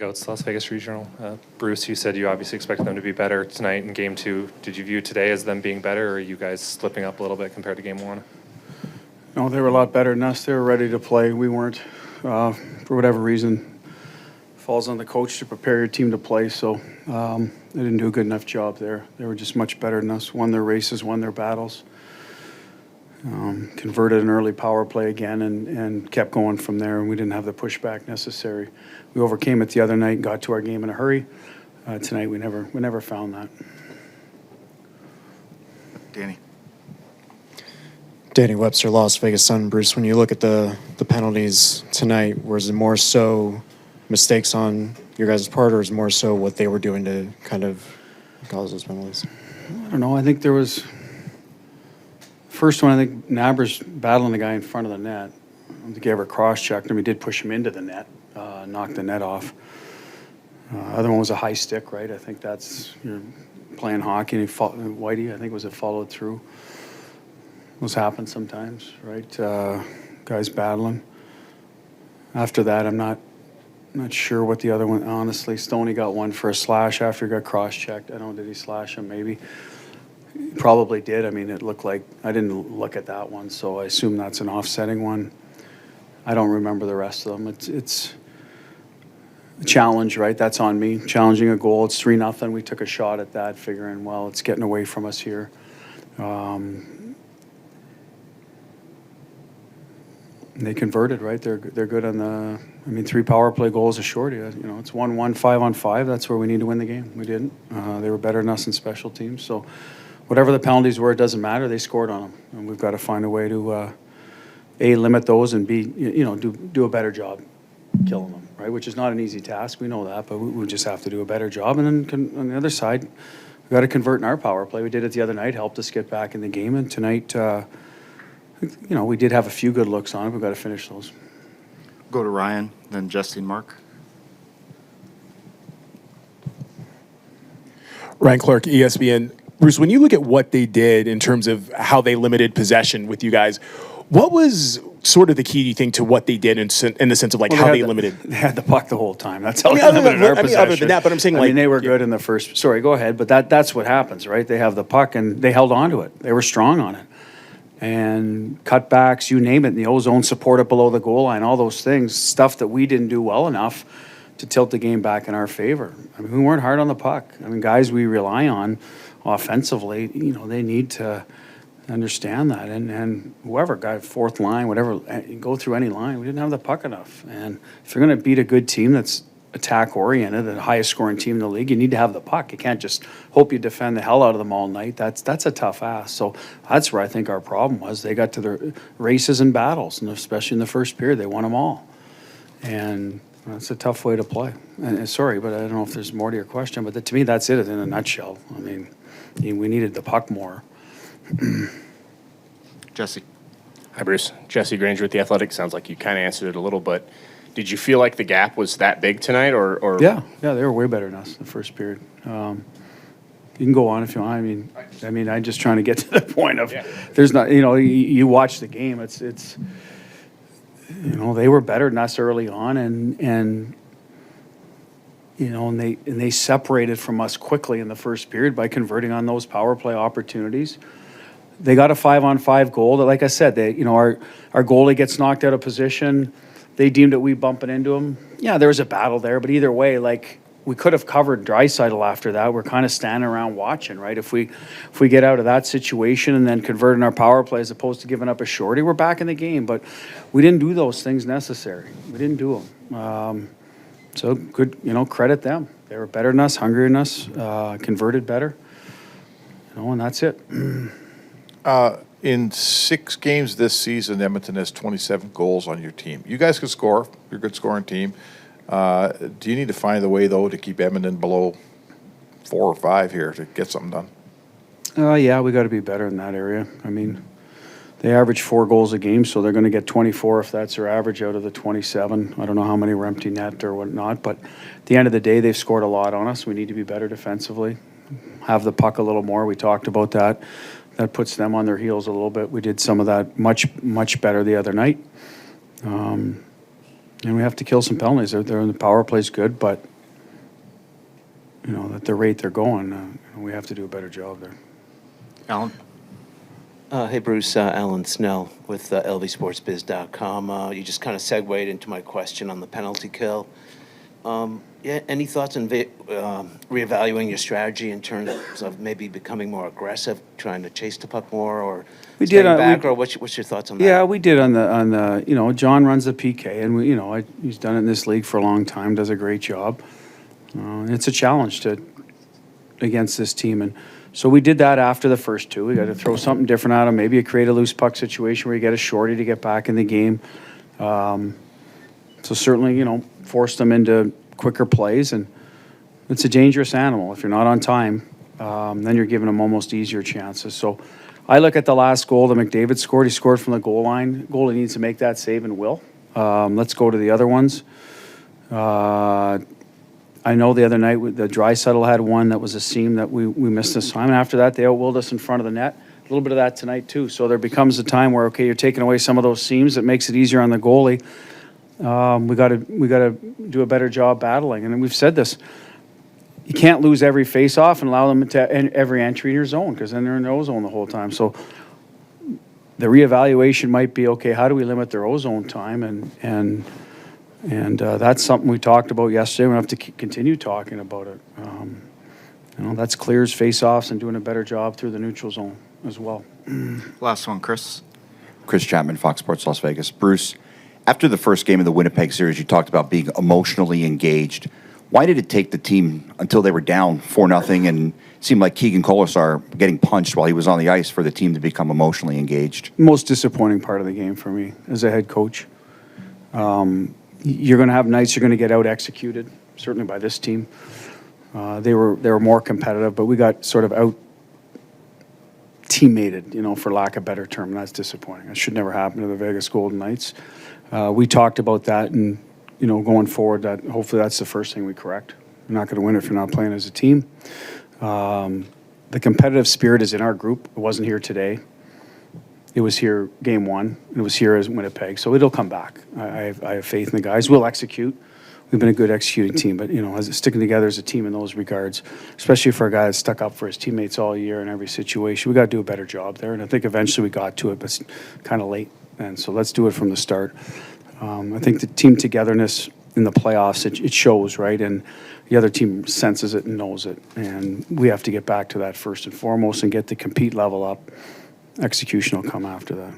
Scouts, Las Vegas Regional. Bruce, you said you obviously expected them to be better tonight in Game 2. Did you view today as them being better, or are you guys slipping up a little bit compared to Game 1? No, they were a lot better than us. They were ready to play. We weren't. For whatever reason, falls on the coach to prepare your team to play, so they didn't do a good enough job there. They were just much better than us, won their races, won their battles. Converted an early power play again and kept going from there, and we didn't have the pushback necessary. We overcame it the other night and got to our game in a hurry. Tonight we never found that. Danny Webster, Las Vegas Sun. Bruce, when you look at the penalties tonight, was it more so mistakes on your guys' part, or is it more so what they were doing to kind of cause those penalties? I don't know. I think there was first one. I think Naber's battling the guy in front of the net. I don't think he ever cross-checked him. He did push him into the net, knocked the net off. Other one was a high stick, right? I think that's you're playing hockey and Whitey. I think was it followed through. Those happen sometimes, right? Guys battling. After that, I'm not sure what the other one. Honestly, Stoney got one for a slash after he got cross-checked. I don't know, did he slash him? Maybe. He probably did. I mean, it looked like I didn't look at that one, so I assume that's an offsetting one. I don't remember the rest of them. It's a challenge, right? That's on me. Challenging a goal. It's 3-0. We took a shot at that, figuring, well, it's getting away from us here. They converted, right? They're good on the. I mean, 3 power play goals a shorty. You know, it's 1-1, 5-on-5. That's where we need to win the game. We didn't. They were better than us in special teams. So, whatever the penalties were, it doesn't matter. They scored on them, and we've got to find a way to A, limit those, and B, do a better job killing them, right? Which is not an easy task. We know that, but we just have to do a better job. And then on the other side, we've got to convert in our power play. We did it the other night, helped us get back in the game, and tonight. We did have a few good looks on it. We've got to finish those. Go to Ryan, then Justin, Mark. Ryan Clark, ESPN. Bruce, when you look at what they did in terms of how they limited possession with you guys, what was sort of the key, do you think, to what they did in the sense of how they limited? They had the puck the whole time. That's how they limited our possession. Other than that, but I'm saying they were good in the first. Sorry, go ahead. But that's what happens, right? They have the puck and they held on to it. They were strong on it. And cutbacks, you name it, the ozone support it below the goal line, all those things, stuff that we didn't do well enough to tilt the game back in our favor. I mean, we weren't hard on the puck. I mean, guys we rely on offensively, they need to understand that. And whoever, guy, fourth line, whatever, go through any line, we didn't have the puck enough. And if you're going to beat a good team that's attack-oriented, the highest scoring team in the league, you need to have the puck. You can't just hope you defend the hell out of them all night. That's a tough ask. So that's where I think our problem was. They got to their races and battles, and especially in the first period, they won them all. And that's a tough way to play. And sorry, but I don't know if there's more to your question, but to me, that's it in a nutshell. I mean, we needed the puck more. Jesse. Hi, Bruce. Jesse Granger with The Athletic. Sounds like you kind of answered it a little, but did you feel like the gap was that big tonight, or? Yeah, they were way better than us in the first period. You can go on if you want. I mean, I'm just trying to get to the point of there's not. You watch the game. It's they were better than us early on, and they separated from us quickly in the first period by converting on those power play opportunities. They got a 5-on-5 goal that, like I said, our goalie gets knocked out of position. They deemed it we bumping into him. Yeah, there was a battle there, but either way, we could have covered Draisaitl after that. We're kind of standing around watching, right? If we get out of that situation and then convert in our power play as opposed to giving up a shorty, we're back in the game. But we didn't do those things necessary. We didn't do them. So good, credit them. They were better than us, hungrier than us, converted better. And that's it. In 6 games this season, Edmonton has 27 goals on your team. You guys can score. You're a good scoring team. Do you need to find a way, though, to keep Edmonton below 4 or 5 here to get something done? Yeah, we got to be better in that area. I mean, they average 4 goals a game, so they're going to get 24 if that's their average out of the 27. I don't know how many were empty net or whatnot, but at the end of the day, they've scored a lot on us. We need to be better defensively, have the puck a little more. We talked about that. That puts them on their heels a little bit. We did some of that much better the other night. And we have to kill some penalties. They're in the power play's good, but at the rate they're going, we have to do a better job there. Alan? Hey, Bruce, Alan Snell with lvsportsbiz.com. You just kind of segued into my question on the penalty kill. Yeah, any thoughts on reevaluating your strategy in terms of maybe becoming more aggressive, trying to chase the puck more, or We staying did, back, we- or what's your thoughts on that? Yeah, we did on the John runs the PK, and he's done it in this league for a long time, does a great job. It's a challenge against this team, and so we did that after the first two. We got to throw something different at them, maybe create a loose puck situation where you get a shorty to get back in the game. So certainly, force them into quicker plays, and it's a dangerous animal. If you're not on time, then you're giving them almost easier chances. So I look at the last goal that McDavid scored. He scored from the goal line. Goalie needs to make that save and will. Let's go to the other ones. I know the other night the Draisaitl had one that was a seam that we missed this time. And after that, they outwilled us in front of the net. A little bit of that tonight too. So there becomes a time where, okay, you're taking away some of those seams. It makes it easier on the goalie. We got to do a better job battling. And we've said this. You can't lose every face-off and allow them to every entry in your zone, because then they're in their O-zone the whole time. So the reevaluation might be, okay, how do we limit their O-zone time? And that's something we talked about yesterday. We have to continue talking about it. That's clears face-offs and doing a better job through the neutral zone as well. Last one, Chris. Chris Chapman, Fox Sports Las Vegas. Bruce, after the first game of the Winnipeg series, you talked about being emotionally engaged. Why did it take the team until they were down 4-0 and it seemed like Keegan Colasar getting punched while he was on the ice for the team to become emotionally engaged? Most disappointing part of the game for me as a head coach. You're going to have nights you're going to get out executed, certainly by this team. They were more competitive, but we got sort of out teammated, for lack of a better term. And that's disappointing. That should never happen to the Vegas Golden Knights. We talked about that, and going forward, that hopefully that's the first thing we correct. You're not going to win if you're not playing as a team. The competitive spirit is in our group. It wasn't here today. It was here game one. It was here as Winnipeg. So it'll come back. I have faith in the guys. We'll execute. We've been a good executing team, but as sticking together as a team in those regards, especially for a guy that's stuck up for his teammates all year in every situation, we got to do a better job there. And I think eventually we got to it, but it's kind of late. And so let's do it from the start. I think the team togetherness in the playoffs, it shows, right? And the other team senses it and knows it. And we have to get back to that first and foremost and get the compete level up. Execution will come after that.